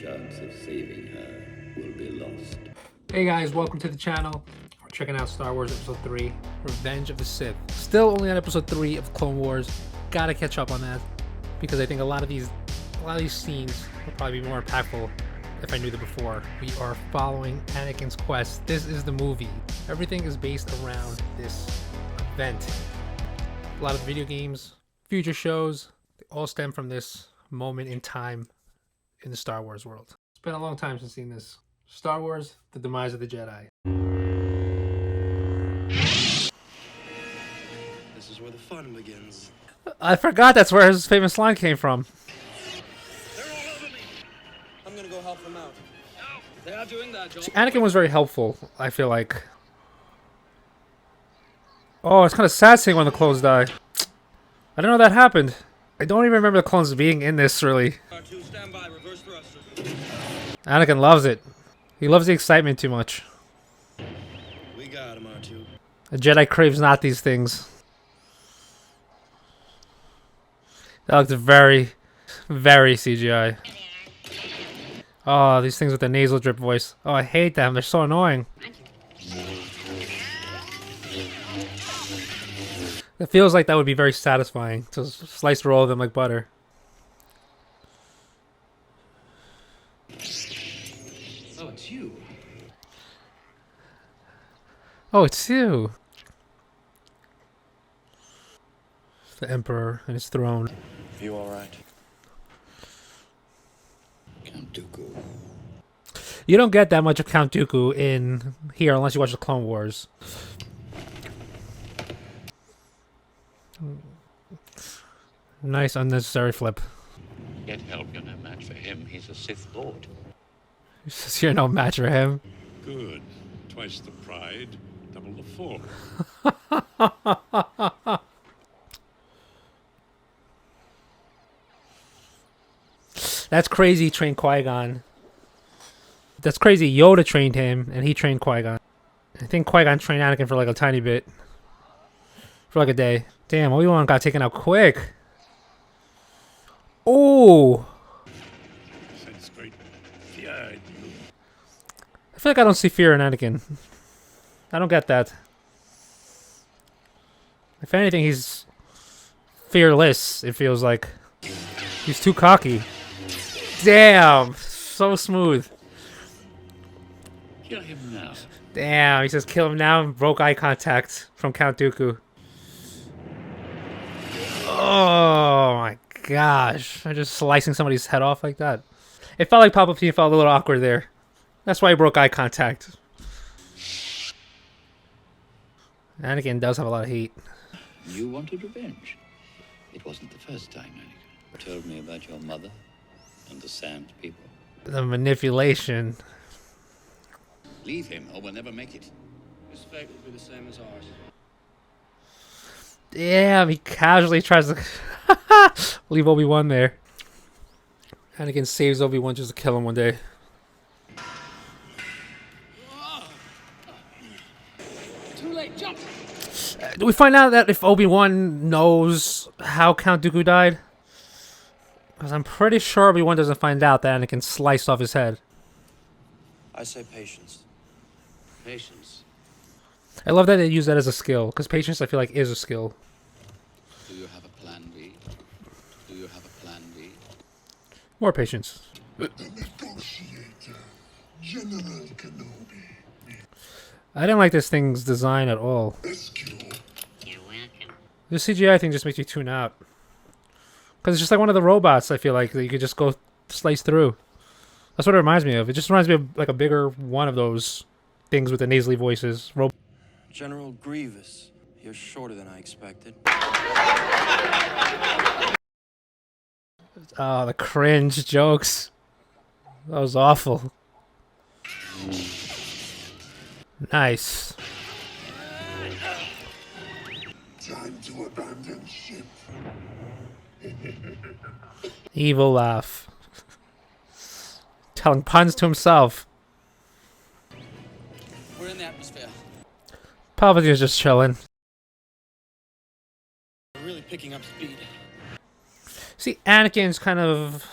chance of saving her will be lost. Hey guys, welcome to the channel. We're checking out Star Wars Episode 3, Revenge of the Sith. Still only on Episode 3 of Clone Wars. Gotta catch up on that because I think a lot of these scenes would probably be more impactful if I knew them before. We are following Anakin's quest. This is the movie. Everything is based around this event. A lot of video games, future shows, they all stem from this moment in time in the Star Wars world. It's been a long time since I've seen this. Star Wars, The Demise of the Jedi. This is where the fun begins. I forgot that's where his famous line came from. They're all over me. I'm gonna go help them out. No, they are doing that, Joel. See, Anakin was very helpful, I feel like. Oh, it's kind of sad seeing when the clones die. I didn't know that happened. I don't even remember the clones being in this, really. R2, stand by, reverse thruster. Anakin loves it. He loves the excitement too much. We got him, R2. A Jedi craves not these things. That looks very, very CGI. Oh, these things with the nasal drip voice. Oh, I hate them. They're so annoying. It feels like that would be very satisfying to slice roll them like butter. Oh, it's you. Oh, it's you. The Emperor and his throne. You alright? Count Dooku. You don't get that much of Count Dooku in here unless you watch the Clone Wars. Nice unnecessary flip. Get help, you're no match for him. He's a Sith Lord. He says you're no match for him. Good. Twice the pride, double the fall. That's crazy. He trained Qui-Gon. That's crazy. Yoda trained him, and he trained Qui-Gon. I think Qui-Gon trained Anakin for like a tiny bit. For like a day. Damn, Obi-Wan got taken out quick. Oh! Sense great fear in you. I feel like I don't see fear in Anakin. I don't get that. If anything, he's fearless, it feels like. He's too cocky. Damn! So smooth. Kill him now. Damn, he says kill him now and broke eye contact from Count Dooku. Oh my gosh. I'm just slicing somebody's head off like that. It felt like Palpatine felt a little awkward there. That's why he broke eye contact. Anakin does have a lot of heat. You wanted revenge. It wasn't the first time, Annakin. You told me about your mother and the Sand people. The manipulation. Leave him or we'll never make it. His fate will be the same as ours. Damn, he casually tries to leave Obi-Wan there. Anakin saves Obi-Wan just to kill him one day. Too late, jump! Do we find out that if Obi-Wan knows how Count Dooku died? Because I'm pretty sure Obi-Wan doesn't find out that Anakin sliced off his head. I say patience. Patience. I love that they use that as a skill, because patience I feel like is a skill. Do you have a plan B? Do you have a plan B? More patience. The negotiator, General Kenobi. I didn't like this thing's design at all. Rescue. The CGI thing just makes me tune out. Because it's just like one of the robots, I feel like, that you could just go slice through. That's what it reminds me of. It just reminds me of like a bigger one of those things with the nasally voices. General Grievous, you're shorter than I expected. Oh, the cringe jokes. That was awful. Nice. Time to abandon ship. Evil laugh. Telling puns to himself. We're in the atmosphere. Palpatine's just chilling. We're really picking up speed. See, Anakin's kind of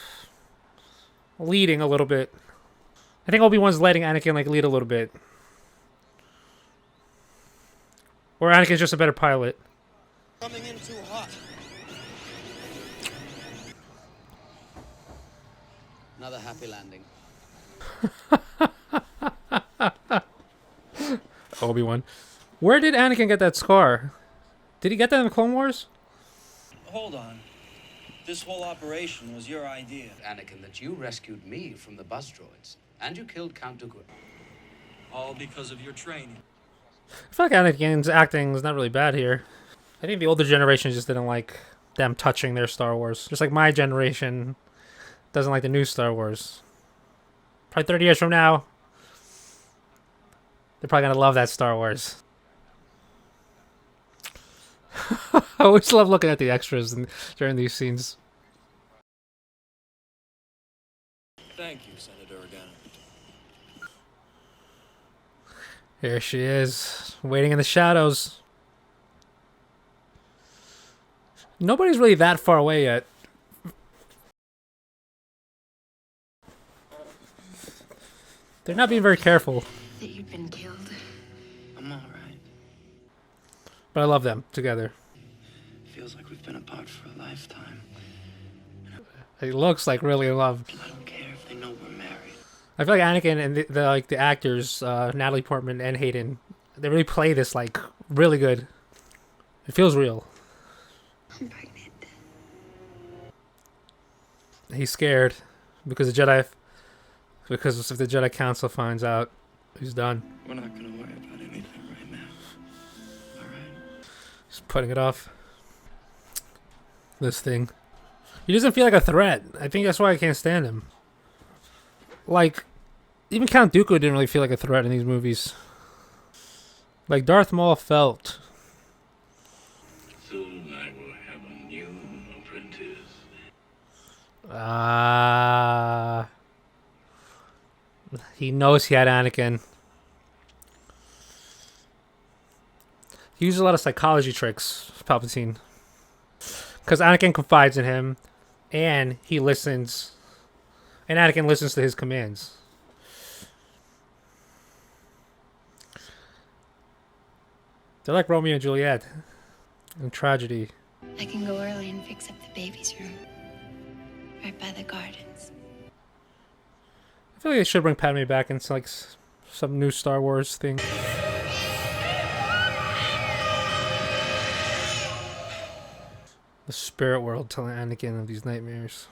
leading a little bit. I think Obi-Wan's letting Anakin like lead a little bit. Or Anakin's just a better pilot. Coming in too hot. Another happy landing. Obi-Wan. Where did Anakin get that scar? Did he get that in the Clone Wars? Hold on. This whole operation was your idea. Anakin, that you rescued me from the buzz droids, and you killed Count Dooku. All because of your training. I feel like Anakin's acting is not really bad here. I think the older generation just didn't like them touching their Star Wars. Just like my generation doesn't like the new Star Wars. Probably 30 years from now, they're probably going to love that Star Wars. I always love looking at the extras during these scenes. Thank you, Senator Organa. Here she is, waiting in the shadows. Nobody's really that far away yet. They're not being very careful. That you've been killed. I'm all right. But I love them together. Feels like we've been apart for a lifetime. It looks like really in love. I don't care if they know we're married. I feel like Anakin and the actors, Natalie Portman and Hayden, they really play this like really good. It feels real. I'm pregnant. He's scared because if the Jedi Council finds out, he's done. We're not gonna worry about anything right now. All right? He's putting it off. This thing. He doesn't feel like a threat. I think that's why I can't stand him. Like, even Count Dooku didn't really feel like a threat in these movies. Like Darth Maul felt. Soon I will have a new apprentice. He knows he had Anakin. He uses a lot of psychology tricks, Palpatine. Because Anakin confides in him, and he listens. And Anakin listens to his commands. They're like Romeo and Juliet. And tragedy. I can go early and fix up the baby's room. Right by the gardens. I feel like they should bring Padme back into like some new Star Wars thing. The spirit world telling Anakin of these nightmares.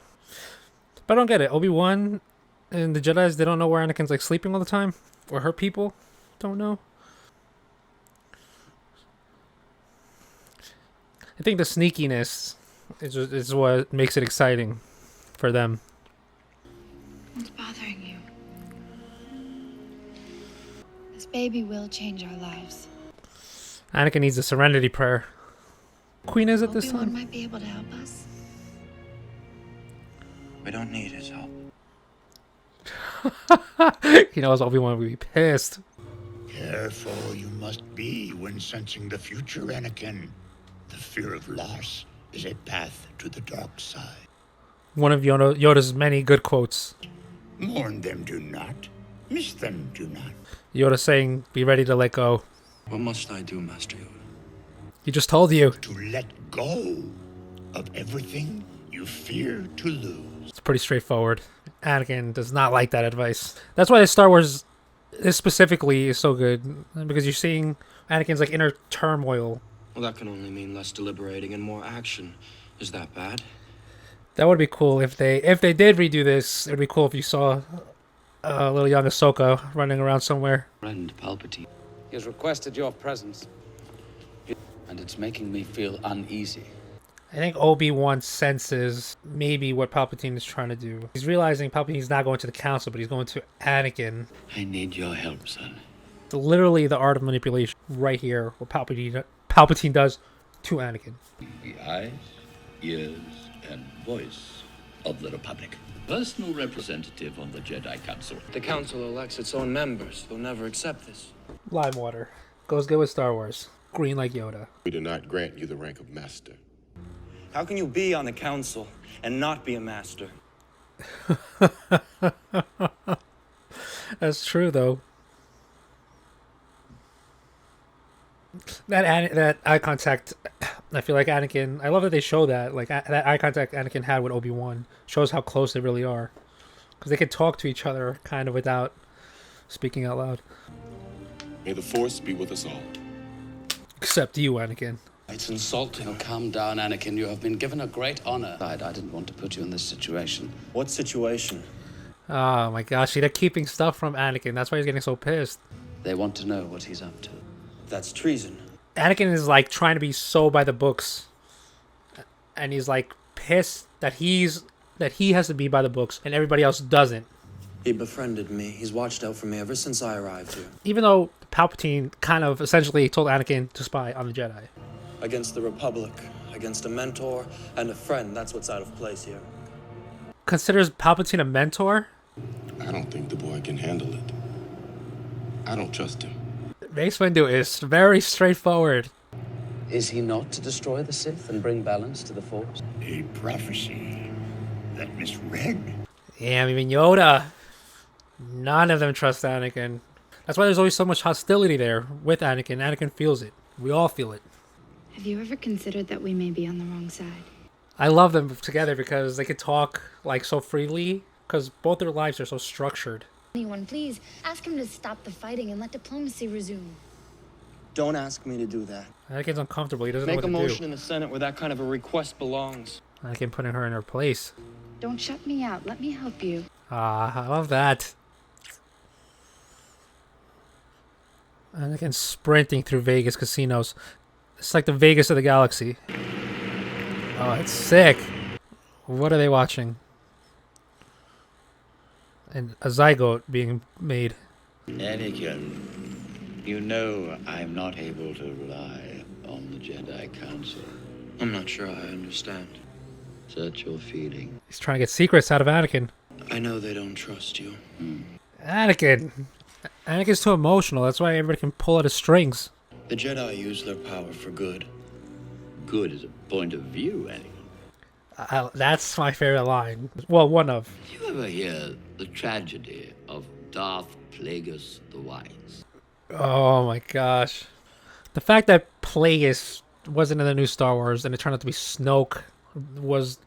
But I don't get it. Obi-Wan and the Jedis, they don't know where Anakin's like sleeping all the time? Or her people don't know? I think the sneakiness is what makes it exciting for them. What's bothering you? This baby will change our lives. Anakin needs a serenity prayer. Queen is at this Obi-Wan time. might be able to help us. We don't need his help. He knows Obi-Wan would be pissed. Careful you must be when sensing the future, Anakin. The fear of loss is a path to the dark side. One of Yoda's many good quotes. Mourn them, do not. Miss them, do not. Yoda saying, be ready to let go. What must I do, Master Yoda? He just told you. To let go of everything you fear to lose. It's pretty straightforward. Anakin does not like that advice. That's why Star Wars, this specifically, is so good. Because you're seeing Anakin's like inner turmoil. Well, that can only mean less deliberating and more action. Is that bad? That would be cool if they did redo this. It would be cool if you saw a little young Ahsoka running around somewhere. Friend Palpatine. He has requested your presence. And it's making me feel uneasy. I think Obi-Wan senses maybe what Palpatine is trying to do. He's realizing Palpatine's not going to the council, but he's going to Anakin. I need your help, son. It's literally the art of manipulation right here, what Palpatine does to Anakin. The eyes, ears, and voice of the Republic. Personal representative on the Jedi Council. The Council elects its own members. They'll never accept this. Lime water. Goes good with Star Wars. Green like Yoda. We do not grant you the rank of master. How can you be on the Council and not be a master? That's true, though. That eye contact, I feel like Anakin. I love that they show that, like that eye contact Anakin had with Obi-Wan shows how close they really are, because they could talk to each other kind of without speaking out loud. May the Force be with us all. Except you, Anakin. It's insulting. Oh, calm down, Anakin. You have been given a great honor. I didn't want to put you in this situation. What situation? Oh my gosh, see, they're keeping stuff from Anakin. That's why he's getting so pissed. They want to know what he's up to. That's treason. Anakin is like trying to be so by the books, and he's like pissed that he has to be by the books and everybody else doesn't. He befriended me. He's watched out for me ever since I arrived here. Even though Palpatine kind of essentially told Anakin to spy on the Jedi. Against the Republic, against a mentor and a friend. That's what's out of place here. Considers Palpatine a mentor? I don't think the boy can handle it. I don't trust him. Mace Windu is very straightforward. Is he not to destroy the Sith and bring balance to the Force? A prophecy that misread. Damn, even Yoda. None of them trust Anakin. That's why there's always so much hostility there with Anakin. Anakin feels it. We all feel it. Have you ever considered that we may be on the wrong side? I love them together because they could talk like so freely, because both their lives are so structured. Anyone, please ask him to stop the fighting and let diplomacy resume. Don't ask me to do that. Anakin's uncomfortable. He doesn't Make a know what to motion in the Senate where that kind of a request belongs. do. Anakin putting her in her place. Don't shut me out. Let me help you. Ah, I love that. Anakin sprinting through Vegas casinos. It's like the Vegas of the galaxy. Oh, it's sick. What are they watching? And a zygote being made. Anakin, you know I'm not able to rely on the Jedi Council. I'm not sure I understand. Search your feeling. He's trying to get secrets out of Anakin. I know they don't trust you. Anakin! Anakin's too emotional. That's why everybody can pull at his strings. The Jedi use their power for good. Good is a point of view, Anakin. That's my favorite line. Well, one of. Did you ever hear the tragedy of Darth Plagueis the Wise? Oh my gosh. The fact that Plagueis wasn't in the new Star Wars and it turned out to be Snoke was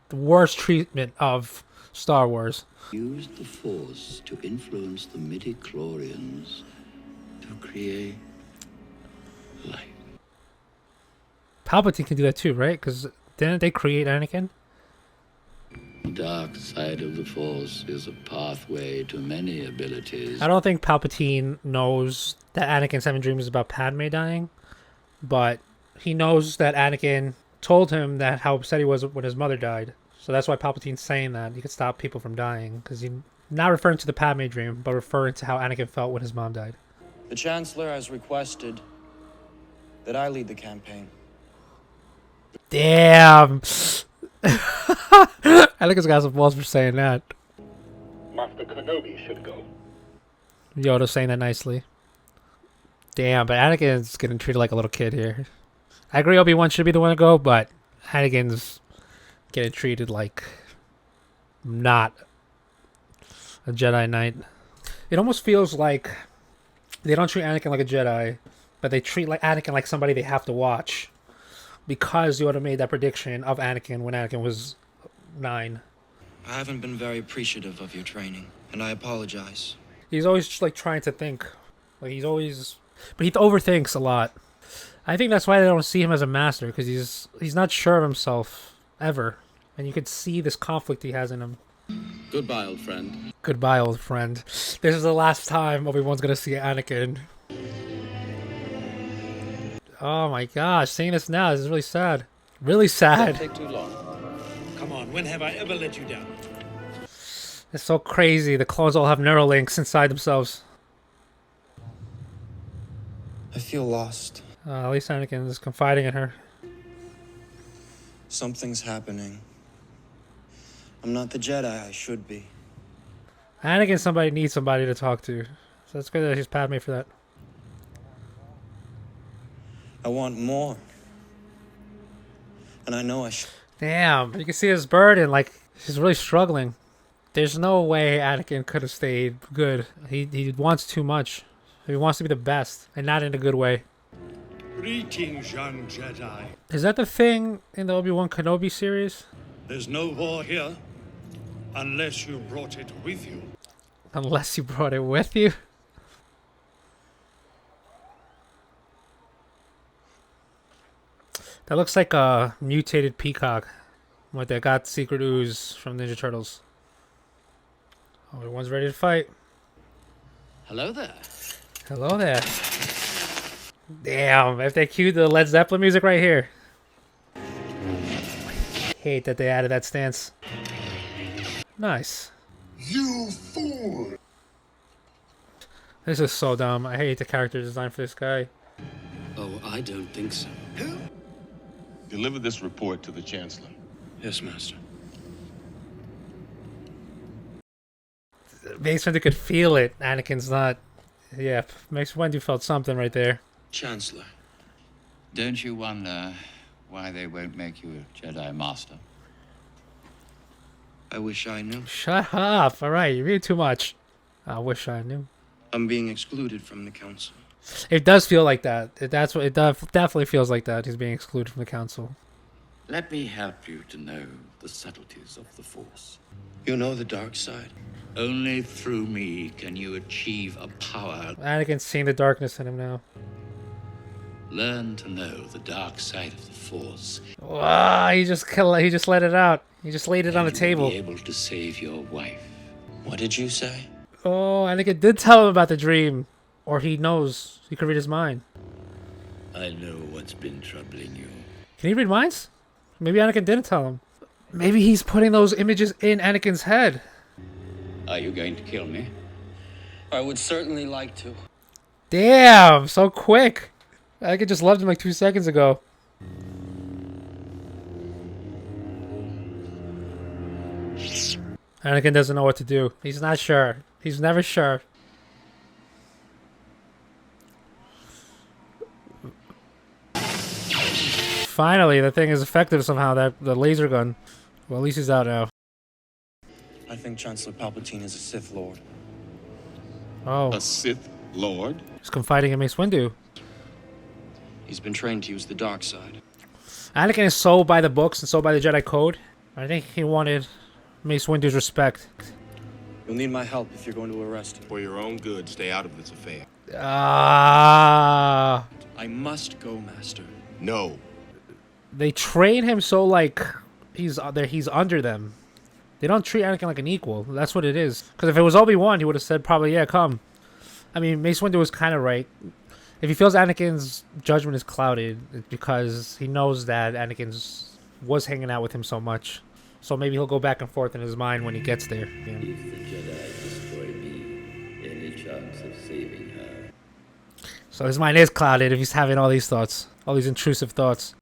the worst treatment of Star Wars. Used the Force to influence the midi-chlorians to create life. Palpatine can do that too, right? Because didn't they create Anakin? The dark side of the Force is a pathway to many abilities. I don't think Palpatine knows that Anakin's having dreams about Padme dying, but he knows that Anakin told him that how upset he was when his mother died. So that's why Palpatine's saying that he could stop people from dying, because he's not referring to the Padme dream, but referring to how Anakin felt when his mom died. The Chancellor has requested that I lead the campaign. Damn! I think it's got some balls for saying that. Master Kenobi should go. Yoda saying that nicely. Damn, but Anakin's getting treated like a little kid here. I agree Obi-Wan should be the one to go, but Anakin's getting treated like not a Jedi Knight. It almost feels like they don't treat Anakin like a Jedi, but they treat like Anakin like somebody they have to watch. Because Yoda made that prediction of Anakin when Anakin was 9. I haven't been very appreciative of your training, and I apologize. He's always just like trying to think. Like he's always, but he overthinks a lot. I think that's why they don't see him as a master, because he's not sure of himself ever, and you could see this conflict he has in him. Goodbye, old friend. Goodbye, old friend. This is the last time Obi-Wan's gonna see Anakin. Oh my gosh, seeing this now is really sad. Really sad. Don't take too long. Come on, when have I ever let you down? It's so crazy. The clones all have neurolinks inside themselves. I feel lost. At least Anakin is confiding in her. Something's happening. I'm not the Jedi I should be. Anakin somebody needs somebody to talk to. So it's good that she's Padme for that. I want more. And I know I should. Damn, you can see his burden, like, he's really struggling. There's no way Anakin could have stayed good. He wants too much. He wants to be the best, and not in a good way. Greetings, young Jedi. Is that the thing in the Obi-Wan Kenobi series? There's no war here, unless you brought it with you. Unless you brought it with you? That looks like a mutated peacock. What, they got secret ooze from Ninja Turtles. Oh, everyone's ready to fight. Hello there. Hello there. Damn, if they cued the Led Zeppelin music right here. Hate that they added that stance. Nice. You fool! This is so dumb. I hate the character design for this guy. Oh, I don't think so. Deliver this report to the Chancellor. Yes, Master. Mace Windu could feel it. Anakin's not. Yeah, Mace Windu felt something right there. Chancellor. Don't you wonder why they won't make you a Jedi Master? I wish I knew. Shut up. All right, you read too much. I wish I knew. I'm being excluded from the council. It does feel like that. That's what it definitely feels like that. He's being excluded from the council. Let me help you to know the subtleties of the Force. You know the dark side? Only through me can you achieve a power. Anakin's seeing the darkness in him now. Learn to know the dark side of the Force. Wow, he just let it out. He just laid it on the and table. Be able to save your wife. What did you say? Oh, Anakin did tell him about the dream. Or he knows. He could read his mind. I know what's been troubling you. Can he read minds? Maybe Anakin didn't tell him. Maybe he's putting those images in Anakin's head. Are you going to kill me? I would certainly like to. Damn, so quick. Anakin just loved him like 2 seconds ago. Anakin doesn't know what to do. He's not sure. He's never sure. Finally, the thing is effective somehow, the laser gun. Well, at least he's out now. I think Chancellor Palpatine is a Sith Lord. Oh, A Sith Lord? he's confiding in Mace Windu. He's been trained to use the dark side. Anakin is so by the books and so by the Jedi Code. I think he wanted Mace Windu's respect. You'll need my help if you're going to arrest him. For your own good, stay out of this affair. Ah. I must go, Master. No. They train him so like he's under them. They don't treat Anakin like an equal. That's what it is. Because if it was Obi-Wan, he would have said probably, yeah, come. I mean, Mace Windu was kind of right. If he feels Anakin's judgment is clouded, it's because he knows that Anakin was hanging out with him so much. So maybe he'll go back and forth in his mind when he gets there. Yeah. If the Jedi destroy me, any chance of saving her? So his mind is clouded if he's having all these thoughts. All these intrusive thoughts.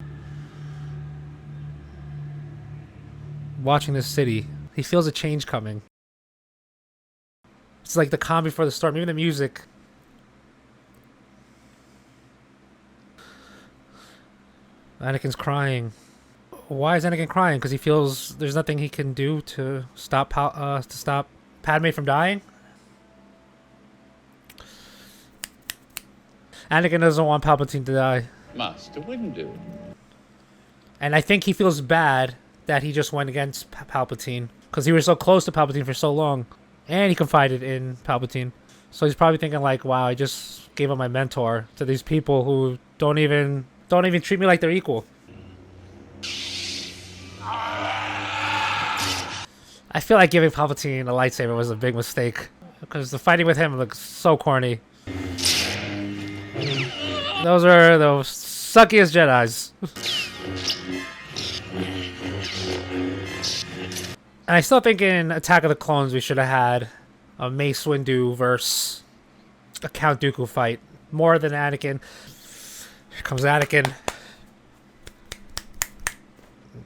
Watching this city, he feels a change coming. It's like the calm before the storm. Even the music. Anakin's crying. Why is Anakin crying? Because he feels there's nothing he can do to stop Padme from dying. Anakin doesn't want Palpatine to die. Master Windu. And I think he feels bad that he just went against Palpatine. Because he was so close to Palpatine for so long. And he confided in Palpatine. So he's probably thinking like, wow, I just gave up my mentor to these people who don't even treat me like they're equal. I feel like giving Palpatine a lightsaber was a big mistake. Because the fighting with him looks so corny. Those are the suckiest Jedis. And I still think in Attack of the Clones we should have had a Mace Windu versus a Count Dooku fight. More than Anakin. Here comes Anakin.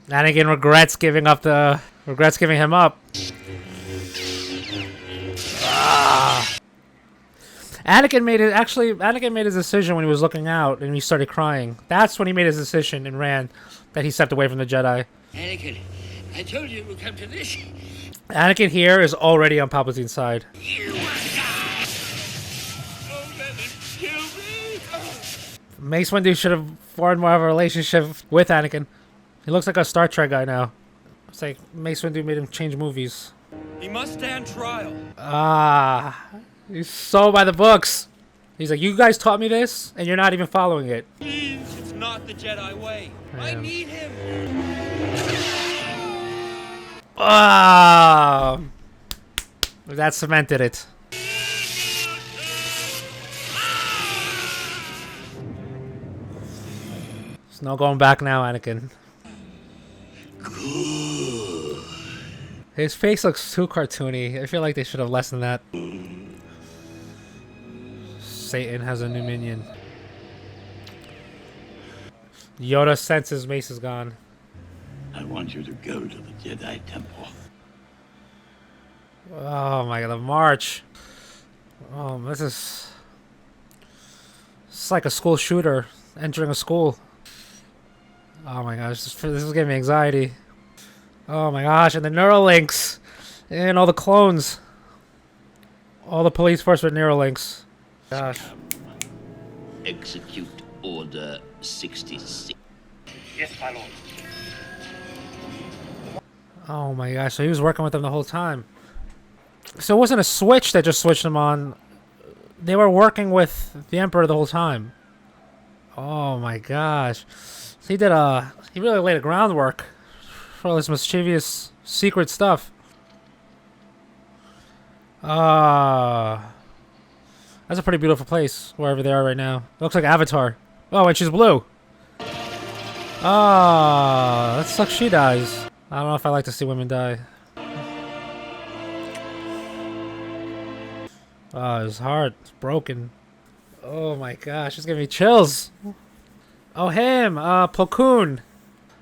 Anakin regrets giving him up. Anakin made his decision when he was looking out and he started crying. That's when he made his decision and ran, that he stepped away from the Jedi. Anakin, I told you it would come to this. Anakin here is already on Palpatine's side. Mace Windu should have formed more of a relationship with Anakin. He looks like a Star Trek guy now. It's like Mace Windu made him change movies. He must stand trial. Ah, he's so by the books. He's like, you guys taught me this, and you're not even following it. Please, it's not the Jedi way. I need him. Ah, that cemented it. There's no going back now, Anakin. His face looks too cartoony. I feel like they should have lessened that. Satan has a new minion. Yoda senses Mace is gone. I want you to go to the Jedi Temple. Oh my god, the march. Oh, this is... It's like a school shooter entering a school. Oh my gosh, this is giving me anxiety. Oh my gosh, and the Neuralinks! And all the clones. All the police force with Neuralinks. Gosh. Execute Order 66. Yes, my lord. Oh my gosh, so he was working with them the whole time. So it wasn't a switch that just switched them on. They were working with the Emperor the whole time. Oh my gosh. So he really laid a groundwork for all this mischievous secret stuff. That's a pretty beautiful place, wherever they are right now. Looks like Avatar. Oh, and she's blue. That sucks she dies. I don't know if I like to see women die. Oh, his heart is broken. Oh my gosh, it's giving me chills. Oh, him, Plo Koon.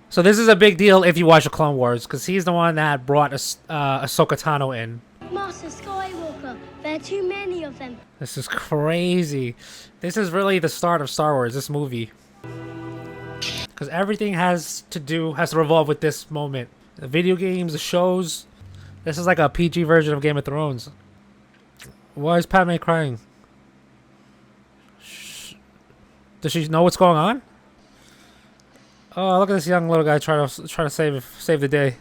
So this is a big deal if you watch the Clone Wars, because he's the one that brought Ahsoka Tano in. Master Skywalker, there are too many of them. This is crazy. This is really the start of Star Wars, this movie. Because everything has to revolve with this moment. The video games, the shows. This is like a PG version of Game of Thrones. Why is Padme crying? Does she know what's going on? Oh, look at this young little guy trying to save the day.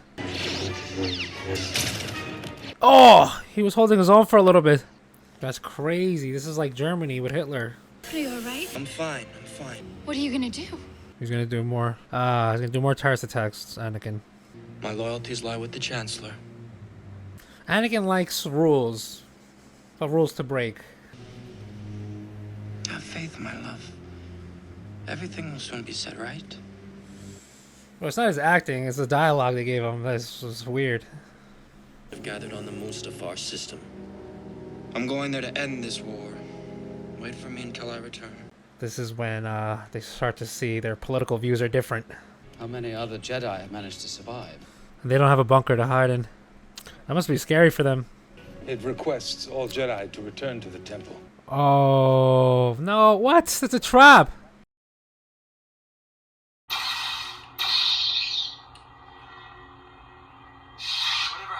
Oh, he was holding his own for a little bit. That's crazy. This is like Germany with Hitler. Are you alright? I'm fine. I'm fine. What are you gonna do? He's gonna do more. He's gonna do more terrorist attacks, Anakin. My loyalties lie with the Chancellor. Anakin likes rules. But rules to break. Have faith, my love. Everything will soon be set right. Well, it's not his acting, it's the dialogue they gave him. That's just weird. I've gathered on the Mustafar system. I'm going there to end this war. Wait for me until I return. This is when they start to see their political views are different. How many other Jedi have managed to survive? And they don't have a bunker to hide in. That must be scary for them. It requests all Jedi to return to the temple. Oh, no, what? It's a trap.